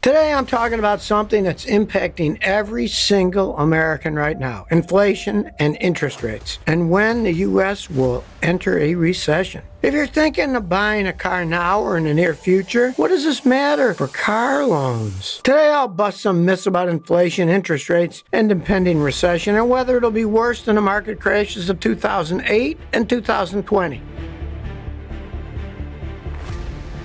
Today I'm talking about something that's impacting every single American right now, inflation and interest rates, and when the U.S. will enter a recession. If you're thinking of buying a car now or in the near future, what does this matter for car loans? Today I'll bust some myths about inflation, interest rates, and impending recession, and whether it'll be worse than the market crashes of 2008 and 2020.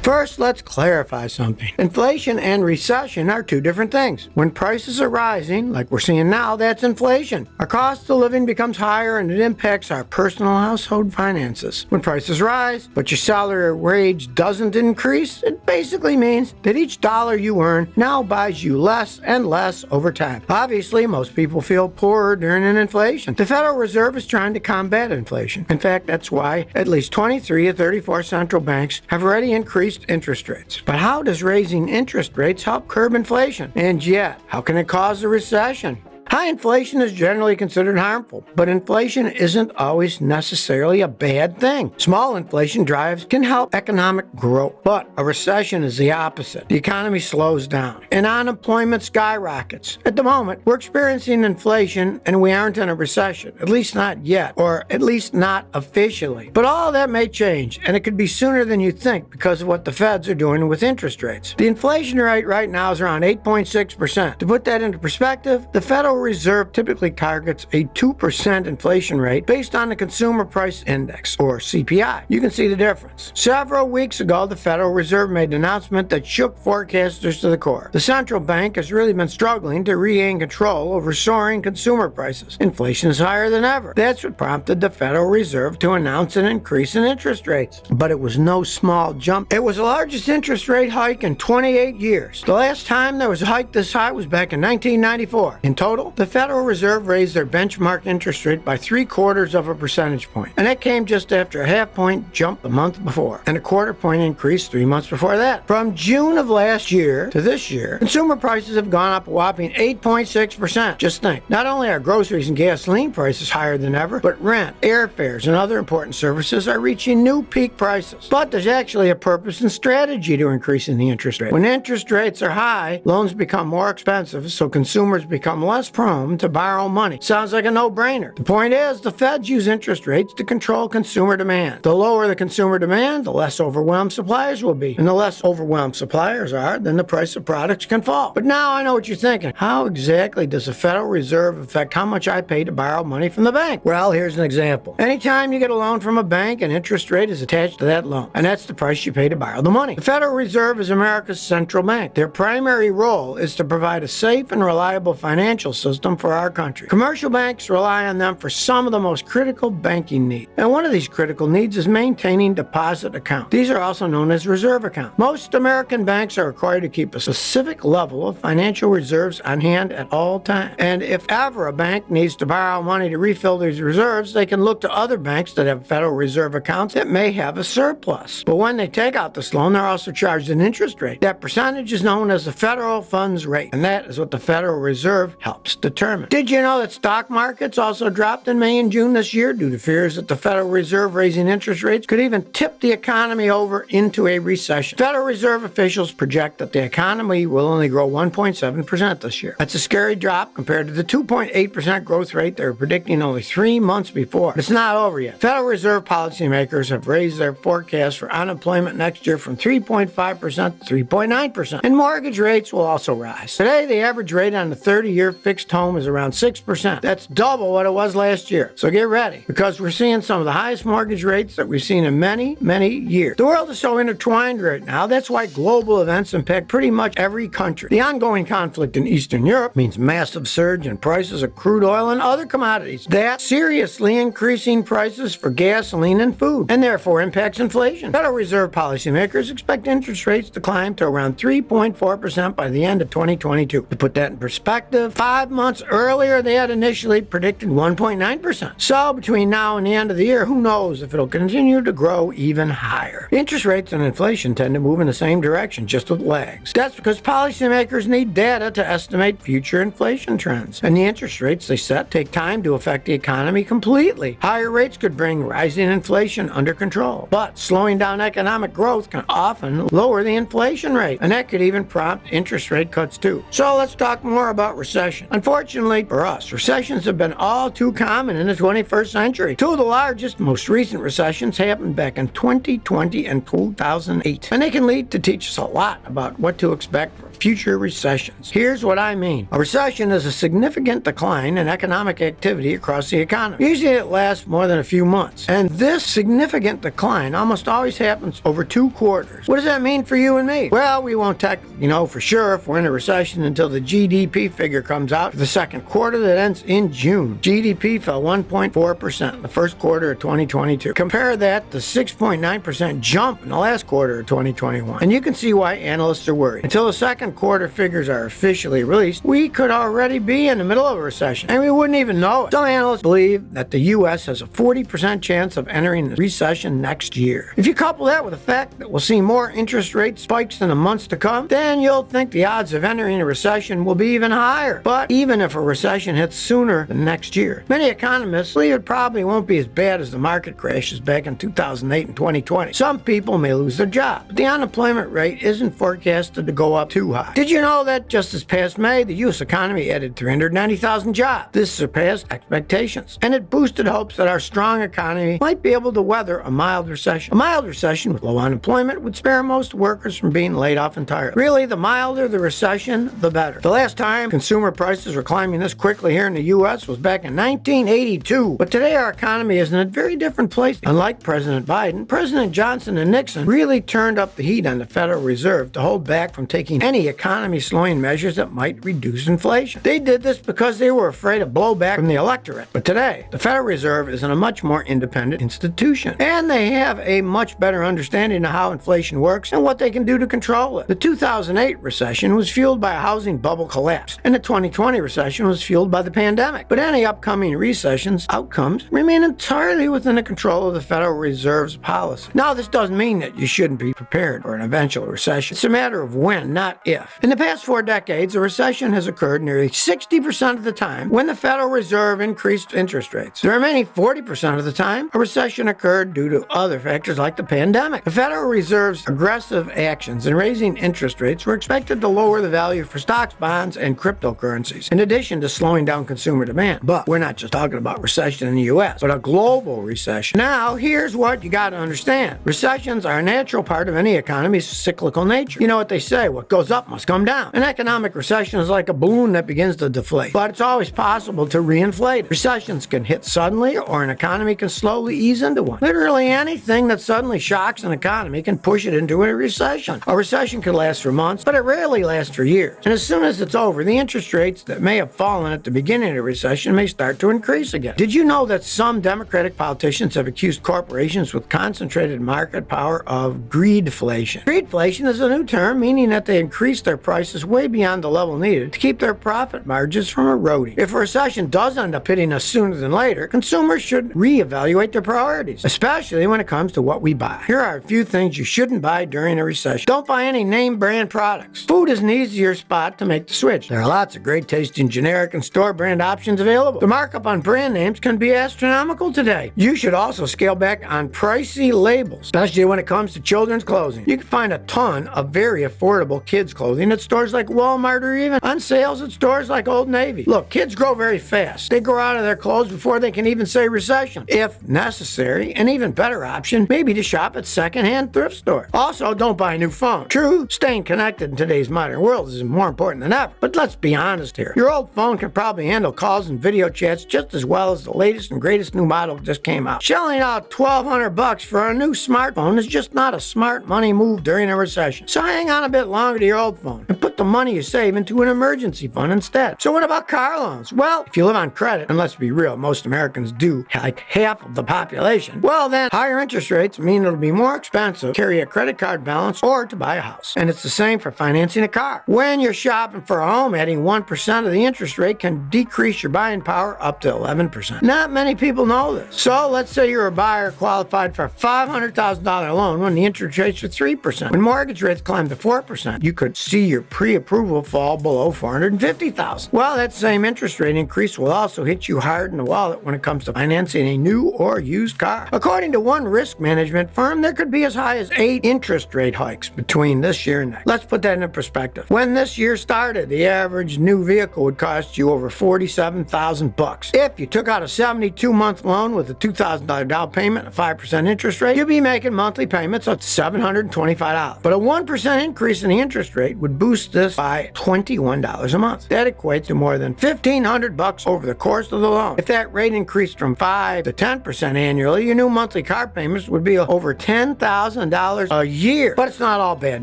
First, let's clarify something. Inflation and recession are two different things. When prices are rising, like we're seeing now, that's inflation. Our cost of living becomes higher and it impacts our personal household finances. When prices rise, but your salary or wage doesn't increase, it basically means that each dollar you earn now buys you less and less over time. Obviously, most people feel poorer during an inflation. The Federal Reserve is trying to combat inflation. In fact, that's why at least 23 of 34 central banks have already increased interest rates. But how does raising interest rates help curb inflation? And yet, how can it cause a recession? High inflation is generally considered harmful, but inflation isn't always necessarily a bad thing. Small inflation drives can help economic growth, but a recession is the opposite. The economy slows down and unemployment skyrockets. At the moment, we're experiencing inflation and we aren't in a recession, at least not yet, or at least not officially. But all that may change, and it could be sooner than you think because of what the feds are doing with interest rates. The inflation rate right now is around 8.6%. To put that into perspective, the Federal Reserve typically targets a 2% inflation rate based on the Consumer Price Index, or CPI. You can see the difference. Several weeks ago, the Federal Reserve made an announcement that shook forecasters to the core. The central bank has really been struggling to regain control over soaring consumer prices. Inflation is higher than ever. That's what prompted the Federal Reserve to announce an increase in interest rates. But it was no small jump. It was the largest interest rate hike in 28 years. The last time there was a hike this high was back in 1994. In total, the Federal Reserve raised their benchmark interest rate by 0.75 of a percentage point, and that came just after a half-point jump the month before, and a quarter-point increase 3 months before that. From June of last year to this year, consumer prices have gone up a whopping 8.6%. Just think, not only are groceries and gasoline prices higher than ever, but rent, airfares, and other important services are reaching new peak prices. But there's actually a purpose and strategy to increasing the interest rate. When interest rates are high, loans become more expensive, so consumers become less prone to borrow money. Sounds like a no-brainer. The point is, the feds use interest rates to control consumer demand. The lower the consumer demand, the less overwhelmed suppliers will be. And the less overwhelmed suppliers are, then the price of products can fall. But now I know what you're thinking. How exactly does the Federal Reserve affect how much I pay to borrow money from the bank? Well, here's an example. Anytime you get a loan from a bank, an interest rate is attached to that loan, and that's the price you pay to borrow the money. The Federal Reserve is America's central bank. Their primary role is to provide a safe and reliable financial system for our country. Commercial banks rely on them for some of the most critical banking needs. And one of these critical needs is maintaining deposit accounts. These are also known as reserve accounts. Most American banks are required to keep a specific level of financial reserves on hand at all times. And if ever a bank needs to borrow money to refill these reserves, they can look to other banks that have Federal Reserve accounts that may have a surplus. But when they take out this loan, they're also charged an interest rate. That percentage is known as the federal funds rate, and that is what the Federal Reserve helps determine. Did you know that stock markets also dropped in May and June this year due to fears that the Federal Reserve raising interest rates could even tip the economy over into a recession? Federal Reserve officials project that the economy will only grow 1.7% this year. That's a scary drop compared to the 2.8% growth rate they were predicting only 3 months before. But it's not over yet. Federal Reserve policymakers have raised their forecast for unemployment next year from 3.5% to 3.9%, and mortgage rates will also rise. Today, the average rate on a 30-year fixed home is around 6%. That's double what it was last year. So get ready, because we're seeing some of the highest mortgage rates that we've seen in many, many years. The world is so intertwined right now. That's why global events impact pretty much every country. The ongoing conflict in Eastern Europe means massive surge in prices of crude oil and other commodities. That's seriously increasing prices for gasoline and food, and therefore impacts inflation. Federal Reserve policymakers expect interest rates to climb to around 3.4% by the end of 2022. To put that in perspective, 5 months earlier, they had initially predicted 1.9%. So between now and the end of the year, who knows if it'll continue to grow even higher. Interest rates and inflation tend to move in the same direction, just with lags. That's because policymakers need data to estimate future inflation trends. And the interest rates they set take time to affect the economy completely. Higher rates could bring rising inflation under control. But slowing down economic growth can often lower the inflation rate. And that could even prompt interest rate cuts too. So let's talk more about recession. Unfortunately for us, recessions have been all too common in the 21st century. Two of the largest, most recent recessions happened back in 2020 and 2008. And they can lead to teach us a lot about what to expect for future recessions. Here's what I mean. A recession is a significant decline in economic activity across the economy. Usually it lasts more than a few months. And this significant decline almost always happens over 2 quarters. What does that mean for you and me? Well, we won't technically know for sure if we're in a recession until the GDP figure comes out for the second quarter that ends in June. GDP fell 1.4% in the first quarter of 2022. Compare that to 6.9% jump in the last quarter of 2021. And you can see why analysts are worried. Until the second quarter figures are officially released, we could already be in the middle of a recession, and we wouldn't even know it. Some analysts believe that the U.S. has a 40% chance of entering a recession next year. If you couple that with the fact that we'll see more interest rate spikes in the months to come, then you'll think the odds of entering a recession will be even higher. But even if a recession hits sooner than next year, many economists believe it probably won't be as bad as the market crashes back in 2008 and 2020. Some people may lose their job, but the unemployment rate isn't forecasted to go up too high. Did you know that just this past May, the U.S. economy added 390,000 jobs? This surpassed expectations, and it boosted hopes that our strong economy might be able to weather a mild recession. A mild recession with low unemployment would spare most workers from being laid off entirely. Really, the milder the recession, the better. The last time consumer prices were climbing this quickly here in the U.S. was back in 1982. But today our economy is in a very different place. Unlike President Biden, President Johnson and Nixon really turned up the heat on the Federal Reserve to hold back from taking any economy-slowing measures that might reduce inflation. They did this because they were afraid of blowback from the electorate. But today, the Federal Reserve is in a much more independent institution, and they have a much better understanding of how inflation works and what they can do to control it. The 2008 recession was fueled by a housing bubble collapse, and the 2020 recession was fueled by the pandemic. But any upcoming recession's outcomes remain entirely within the control of the Federal Reserve's policy. Now, this doesn't mean that you shouldn't be prepared for an eventual recession. It's a matter of when, not if. In the past 4 decades, a recession has occurred nearly 60% of the time when the Federal Reserve increased interest rates. The remaining 40% of the time, a recession occurred due to other factors like the pandemic. The Federal Reserve's aggressive actions in raising interest rates were expected to lower the value for stocks, bonds, and cryptocurrencies, in addition to slowing down consumer demand. But we're not just talking about recession in the U.S., but a global recession. Now, here's what you got to understand. Recessions are a natural part of any economy's cyclical nature. You know what they say, what goes up must come down. An economic recession is like a balloon that begins to deflate, but it's always possible to reinflate it. Recessions can hit suddenly, or an economy can slowly ease into one. Literally anything that suddenly shocks an economy can push it into a recession. A recession can last for months, but it rarely lasts for years. And as soon as it's over, the interest rates that may have fallen at the beginning of the recession may start to increase again. Did you know that some Democratic politicians have accused corporations with concentrated market power of greedflation? Greedflation is a new term meaning that they increase their prices way beyond the level needed to keep their profit margins from eroding. If a recession does end up hitting us sooner than later, consumers should reevaluate their priorities, especially when it comes to what we buy. Here are a few things you shouldn't buy during a recession. Don't buy any name brand products. Food is an easier spot to make the switch. There are lots of great tasting generic and store brand options available. The markup on brand names can be astronomical today. You should also scale back on pricey labels, especially when it comes to children's clothing. You can find a ton of very affordable kids clothing at stores like Walmart or even on sales at stores like Old Navy. Look, kids grow very fast. They grow out of their clothes before they can even say recession. If necessary, an even better option may be to shop at secondhand thrift stores. Also, don't buy a new phone. True, staying connected in today's modern world is more important than ever, but let's be honest here. Your old phone can probably handle calls and video chats just as well as the latest and greatest new model just came out. Shelling out $1,200 for a new smartphone is just not a smart money move during a recession. So hang on a bit longer to your old phone and put the money you save into an emergency fund instead. So what about car loans? Well, if you live on credit, and let's be real, most Americans do, like half of the population, well then, higher interest rates mean it'll be more expensive to carry a credit card balance or to buy a house. And it's the same for financing a car. When you're shopping for a home, adding 1% of the interest rate can decrease your buying power up to 11%. Not many people know this. So let's say you're a buyer qualified for a $500,000 loan when the interest rates are 3%. When mortgage rates climb to 4%, you could see your pre-approval fall below $450,000. Well, that same interest rate increase will also hit you hard in the wallet when it comes to financing a new or used car. According to one risk management firm, there could be as high as 8 interest rate hikes between this year and next. Let's put that in perspective. When this year started, the average new vehicle would cost you over $47,000. If you took out a 72-month loan with a $2,000 down payment and a 5% interest rate, you'd be making monthly payments of $725. But a 1% increase in the interest rate would boost this by $21 a month. That equates to more than $1,500 over the course of the loan. If that rate increased from 5 to 10% annually, your new monthly car payments would be over $10,000 a year. But it's not all bad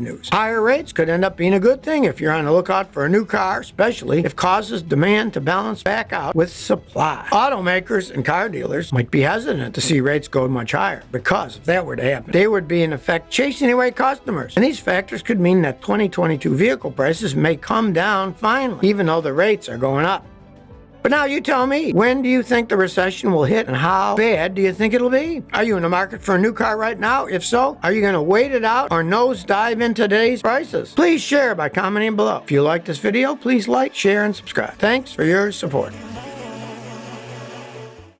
news. Higher rates could end up being a good thing if you're on the lookout for a new car, especially if it causes demand to balance back out with supply. Automakers and car dealers might be hesitant to see rates go much higher, because if that were to happen, they would be in effect chasing away customers. And these factors could mean that 2022 vehicle prices may come down finally, even though the rates are going up. But now you tell me, when do you think the recession will hit and how bad do you think it'll be? Are you in the market for a new car right now? If so, are you going to wait it out or nosedive in today's prices? Please share by commenting below. If you like this video, please like, share, and subscribe. Thanks for your support.